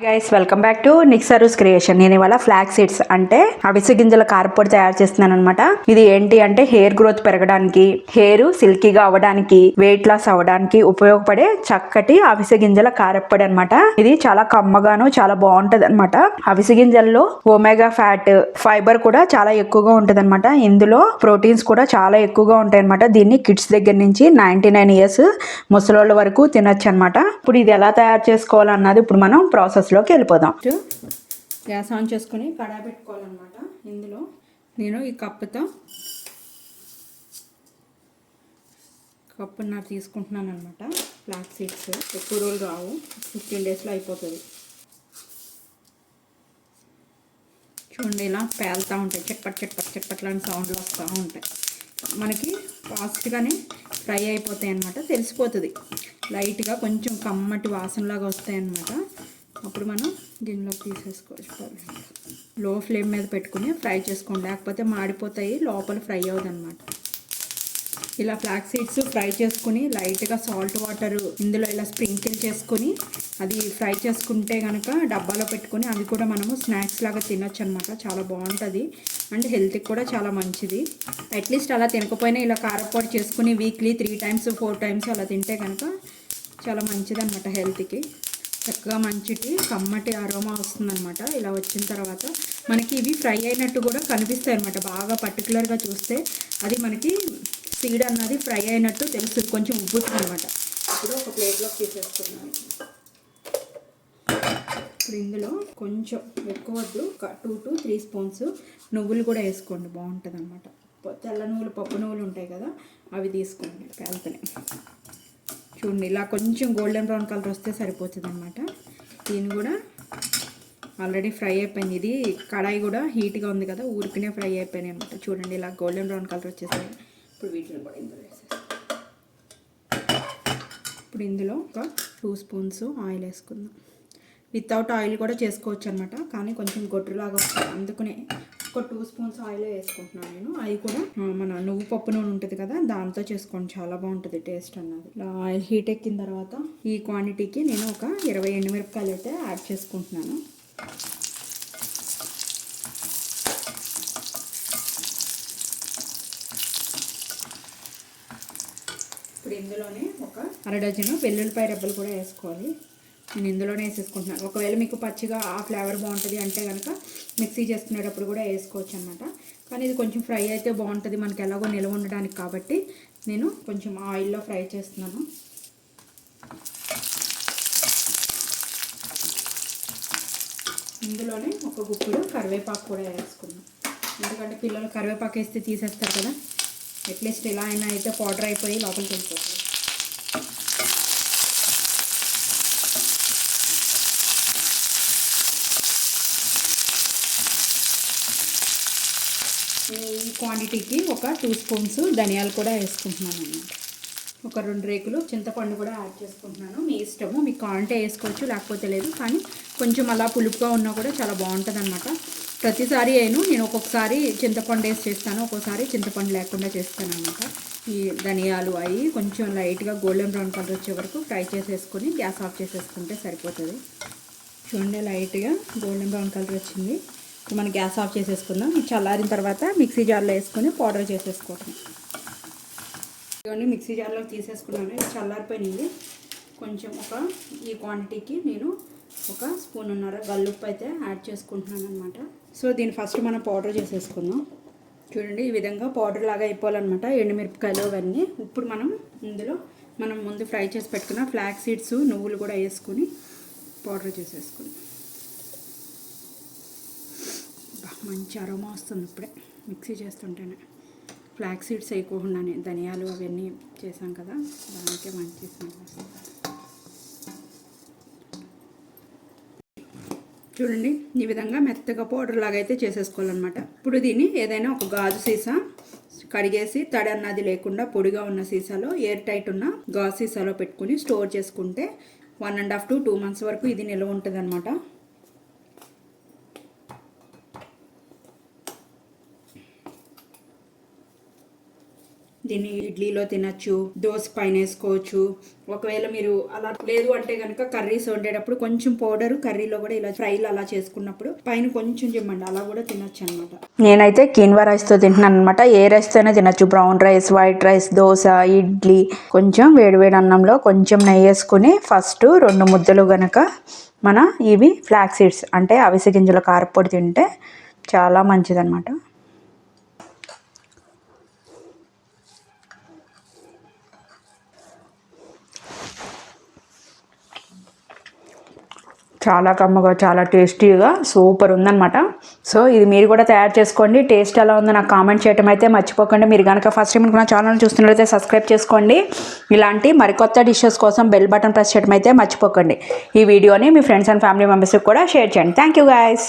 Guys welcome back to నిక్సరూస్ creation. నేను ఇవాళ ఫ్లాక్ సీడ్స్ అంటే అవిసె గింజల కారపొడి తయారు చేస్తున్నాను అనమాట. ఇది ఏంటి అంటే హెయిర్ గ్రోత్ పెరగడానికి, హెయిర్ సిల్కీగా అవ్వడానికి, వెయిట్ లాస్ అవ్వడానికి ఉపయోగపడే చక్కటి అవిసె గింజల కారపొడి అనమాట. ఇది చాలా కమ్మగాను చాలా బాగుంటది అనమాట. అవిసె గింజల్లో ఒమేగా ఫ్యాట్, ఫైబర్ కూడా చాలా ఎక్కువగా ఉంటది అనమాట. ఇందులో ప్రోటీన్స్ కూడా చాలా ఎక్కువగా ఉంటాయి అనమాట. దీన్ని కిడ్స్ దగ్గర నుంచి 99 ఇయర్స్ ముసలోళ్ళ వరకు తినొచ్చు అనమాట. ఇప్పుడు ఇది ఎలా తయారు చేసుకోవాలన్నది ఇప్పుడు మనం ప్రాసెస్ లోకి వెళ్ళిపోదాం. గ్యాస్ ఆన్ చేసుకుని కడాయి పెట్టుకోవాలన్నమాట. ఇందులో నేను ఈ కప్పున్నర తీసుకుంటున్నాను అనమాట. ఫ్లాక్ సీడ్స్ ఎక్కువ రోజులు రావు, 15 డేస్లో అయిపోతుంది. చూడండి ఇలా పేలుతూ ఉంటాయి, చట్పట్ లాంటి సౌండ్లు వస్తూ ఉంటాయి. మనకి ఫాస్ట్గానే ఫ్రై అయిపోతాయి అన్నమాట. తెలిసిపోతుంది, లైట్గా కొంచెం కమ్మటి వాసనలాగా వస్తాయి అన్నమాట. అప్పుడు మనం గిన్నెలోకి తీసేసుకోవచ్చు. లో ఫ్లేమ్ మీద పెట్టుకుని ఫ్రై చేసుకోండి, లేకపోతే మాడిపోతాయి, లోపల ఫ్రై అవ్వదు అనమాట. ఇలా ఫ్లాక్ సీడ్స్ ఫ్రై చేసుకుని లైట్గా సాల్ట్ వాటర్ ఇందులో ఇలా స్ప్రింకిల్ చేసుకుని అది ఫ్రై చేసుకుంటే కనుక డబ్బాలో పెట్టుకుని అవి కూడా మనము స్నాక్స్ లాగా తినొచ్చు అనమాట. చాలా బాగుంటుంది అండ్ హెల్త్కి కూడా చాలా మంచిది. అట్లీస్ట్ అలా తినకపోయినా ఇలా కారపొడి చేసుకుని వీక్లీ 3 times 4 times అలా తింటే కనుక చాలా మంచిది అనమాట హెల్త్కి. చక్కగా మంచిటి కమ్మటి అరోమా వస్తుందన్నమాట. ఇలా వచ్చిన తర్వాత మనకి ఇవి ఫ్రై అయినట్టు కూడా కనిపిస్తాయి అనమాట. బాగా పర్టికులర్గా చూస్తే అది మనకి సీడ్ అన్నది ఫ్రై అయినట్టు తెలుస్తుంది, కొంచెం ఉబ్బుతుంది అనమాట. ఇప్పుడు ఒక ప్లేట్లోకి తీసేసుకున్నాను. ఇప్పుడు ఇందులో కొంచెం ఎక్కువ వద్దు, 2 to 3 spoons నువ్వులు కూడా వేసుకోండి, బాగుంటుంది అనమాట. తెల్ల నువ్వులు, పప్పు నువ్వులు ఉంటాయి కదా, అవి తీసుకోండి. పేలుతనే చూడండి, ఇలా కొంచెం గోల్డెన్ బ్రౌన్ కలర్ వస్తే సరిపోతుంది అనమాట. దీన్ని కూడా ఆల్రెడీ ఫ్రై అయిపోయింది. ఇది కడాయి కూడా హీట్గా ఉంది కదా, ఊరికనే ఫ్రై అయిపోయినాయి అనమాట. చూడండి ఇలా గోల్డెన్ బ్రౌన్ కలర్ వచ్చేసాయి. ఇప్పుడు వీటిని కూడా ఇందులో వేసేస్తాం. ఇప్పుడు ఇందులో ఒక 2 spoons ఆయిల్ వేసుకుందాం. వితౌట్ ఆయిల్ కూడా చేసుకోవచ్చు అనమాట, కానీ కొంచెం గొడ్రులాగా వస్తుంది, అందుకనే ఒక 2 spoons ఆయిల్ వేసుకుంటున్నాను నేను. అది కూడా మన నువ్వు పప్పు నూనె ఉంటుంది కదా, దాంతో చేసుకోండి, చాలా బాగుంటుంది టేస్ట్ అన్నది. ఇలా ఆయిల్ హీట్ ఎక్కిన తర్వాత ఈ క్వాంటిటీకి నేను ఒక 20 ఎండుమిరపకాయలు అయితే యాడ్ చేసుకుంటున్నాను. ఇప్పుడు ఇందులోనే ఒక 1/2 డజన్ వెల్లుల్లిపాయ రెబ్బలు కూడా వేసుకోవాలి. నేను ఇందులోనే వేసేసుకుంటున్నాను. ఒకవేళ మీకు పచ్చిగా ఆ ఫ్లేవర్ బాగుంటుంది అంటే కనుక మిక్సీ చేసుకునేటప్పుడు కూడా వేసుకోవచ్చు అనమాట. కానీ ఇది కొంచెం ఫ్రై అయితే బాగుంటుంది, మనకి ఎలాగో నిల్వ ఉండడానికి, కాబట్టి నేను కొంచెం ఆయిల్లో ఫ్రై చేస్తున్నాను. ఇందులోనే ఒక గుప్పుడు కరివేపాకు కూడా వేసుకున్నాను, ఎందుకంటే పిల్లలు కరివేపాకు వేస్తే తీసేస్తారు కదా. అట్లీస్ట్ ఇలా అయినా అయితే పౌడర్ అయిపోయి లోపలికి వెళ్ళిపోతుంది. ఈ క్వాంటిటీకి ఒక 2 spoons ధనియాలు కూడా వేసుకుంటున్నాను అన్నమాట. ఒక 2 రేకులు చింతపండు కూడా యాడ్ చేసుకుంటున్నాను. మీ ఇష్టము, మీకు కావాలంటే వేసుకోవచ్చు, లేకపోతే లేదు. కానీ కొంచెం అలా పులుపుగా ఉన్నా కూడా చాలా బాగుంటుంది అనమాట. ప్రతిసారి నేను ఒక్కొక్కసారి చింతపండు వేసి చేస్తాను, ఒక్కొక్కసారి చింతపండు లేకుండా చేస్తాను అనమాట. ఈ ధనియాలు అవి కొంచెం లైట్గా గోల్డెన్ బ్రౌన్ కలర్ వచ్చే వరకు ఫ్రై చేసేసుకొని గ్యాస్ ఆఫ్ చేసేసుకుంటే సరిపోతుంది. చూడండి లైట్గా గోల్డెన్ బ్రౌన్ కలర్ వచ్చింది. ఇప్పుడు మనం గ్యాస్ ఆఫ్ చేసేసుకుందాం. చల్లారిన తర్వాత మిక్సీ జార్లో వేసుకొని పౌడర్ చేసేసుకోవటం. ఇవన్నీ మిక్సీ జార్లో తీసేసుకున్నాను. ఇది చల్లారిపోయినాయి. కొంచెం ఈ క్వాంటిటీకి నేను 1 స్పూన్నర గల్లుప్పు అయితే యాడ్ చేసుకుంటున్నాను అనమాట. సో దీన్ని ఫస్ట్ మనం పౌడర్ చేసేసుకుందాం. చూడండి ఈ విధంగా పౌడర్ లాగా అయిపోవాలన్నమాట, ఎండుమిరపకాయలు అవన్నీ. ఇప్పుడు ఇందులో మనం ముందు ఫ్రై చేసి పెట్టుకున్న ఫ్లాక్ సీడ్స్, నువ్వులు కూడా వేసుకొని పౌడర్ చేసేసుకుందాం. మంచి అరోమా వస్తుంది ఇప్పుడే మిక్సీ చేస్తుంటేనే. ఫ్లాక్ సీడ్స్ వేయకుండానే ధనియాలు అవన్నీ చేసాం కదా, దానికే మంచి స్మెల్ వస్తుంది. చూడండి ఈ విధంగా మెత్తగా పౌడర్ లాగా అయితే చేసేసుకోవాలన్నమాట. ఇప్పుడు దీన్ని ఏదైనా ఒక గాజు సీసా కడిగేసి తడి అన్నది లేకుండా పొడిగా ఉన్న సీసాలో, ఎయిర్ టైట్ ఉన్న గాజు సీసాలో పెట్టుకుని స్టోర్ చేసుకుంటే 1.5 to 2 months వరకు ఇది నిల్వ ఉంటుంది అనమాట. దీన్ని ఇడ్లీలో తినచ్చు, దోశ పైన వేసుకోవచ్చు. ఒకవేళ మీరు అలా లేదు అంటే కనుక కర్రీస్ వండేటప్పుడు కొంచెం పౌడర్ కర్రీలో కూడా ఇలా ఫ్రైలు అలా చేసుకున్నప్పుడు పైన కొంచెం చిమ్మండి, అలా కూడా తినచ్చు అనమాట. నేనైతే కిన్వా రైస్తో తింటున్నాను అనమాట. ఏ రైస్తోనే తినచ్చు, brown rice, white rice, dosa, idli. కొంచెం వేడివేడి అన్నంలో కొంచెం నెయ్యి వేసుకుని ఫస్ట్ 2 ముద్దలు గనక మన ఇవి ఫ్లాక్స్ సీడ్స్ అంటే అవిసె గింజల కారపొడి తింటే చాలా మంచిదన్నమాట. చాలా కమ్మగా, చాలా టేస్టీగా, సూపర్ ఉందన్నమాట. సో ఇది మీరు కూడా తయారు చేసుకోండి. టేస్ట్ ఎలా ఉందో నాకు కామెంట్ చేయడం అయితే మర్చిపోకండి. మీరు కనుక ఫస్ట్ టైం నా ఛానల్ చూస్తున్నట్లయితే సబ్స్క్రైబ్ చేసుకోండి. ఇలాంటి మరికొత్త డిషెస్ కోసం బెల్ బటన్ ప్రెస్ చేయడం అయితే మర్చిపోకండి. ఈ వీడియోని మీ ఫ్రెండ్స్ అండ్ ఫ్యామిలీ మెంబర్స్కి కూడా షేర్ చేయండి. Thank you guys.